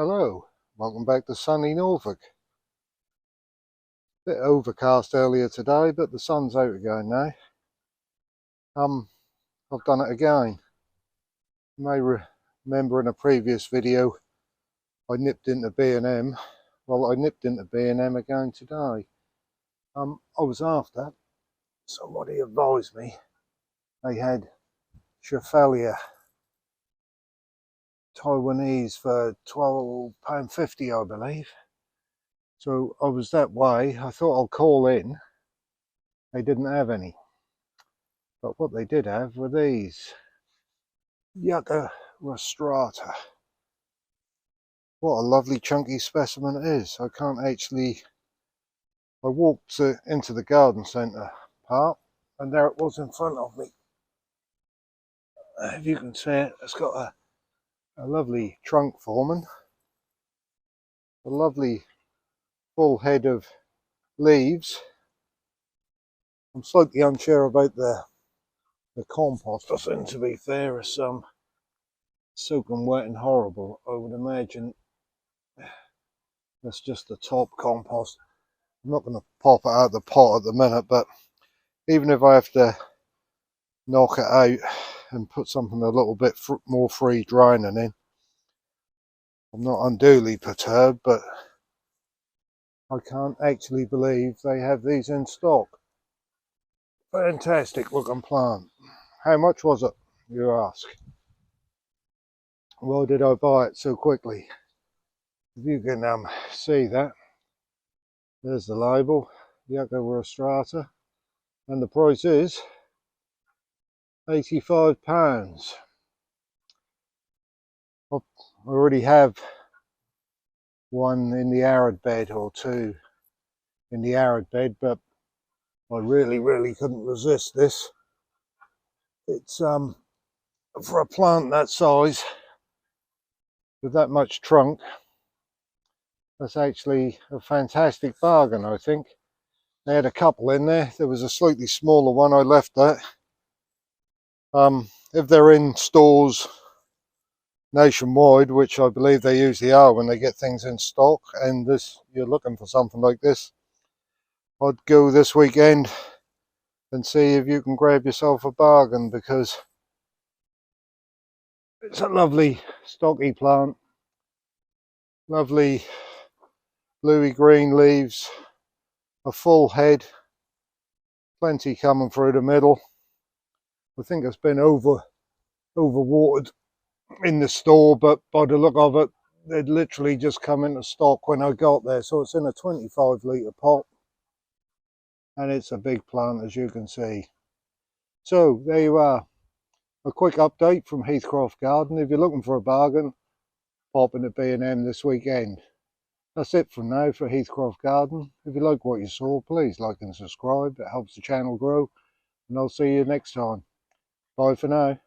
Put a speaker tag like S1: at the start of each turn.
S1: Hello, welcome back to sunny Norfolk. Bit overcast earlier today, but the sun's out again now. I've done it again. You may remember in a previous video I nipped into B&M. Well, I nipped into B&M again today. I was after, somebody advised me they had Shaffalia Taiwanese for £12.50, I believe. So I was that way. I thought I'll call in. They didn't have any. But what they did have were these Yucca Rostrata. What a lovely chunky specimen it is. I can't actually... I walked into the garden centre part and there it was in front of me. If you can see it, it's got a lovely trunk forming. A lovely full head of leaves. I'm slightly unsure about the compost. I think, to be fair, is soaking wet and horrible. I would imagine that's just the top compost. I'm not going to pop it out of the pot at the minute, but even if I have to knock it out and put something a little bit more free draining in, I'm not unduly perturbed, but I can't actually believe they have these in stock. Fantastic looking plant. How much was it, you ask? Why did I buy it so quickly? If you can see that, there's the label, Yucca Rostrata, and the price is £85. I already have one in the arid bed, or two in the arid bed, but I really couldn't resist this. It's for a plant that size with that much trunk, that's actually a fantastic bargain. I think they had a couple in there. There was a slightly smaller one, I left that. If they're in stores nationwide, which I believe they usually are when they get things in stock, and you're looking for something like this, I'd go this weekend and see if you can grab yourself a bargain, because it's a lovely stocky plant, lovely bluey green leaves, a full head, plenty coming through the middle. I think it's been overwatered in the store, but by the look of it, they'd literally just come into stock when I got there. So it's in a 25-litre pot, and it's a big plant, as you can see. So there you are, a quick update from Heathcroft Garden. If you're looking for a bargain, pop into B&M this weekend. That's it from now for Heathcroft Garden. If you like what you saw, please like and subscribe. It helps the channel grow, and I'll see you next time. Bye for now.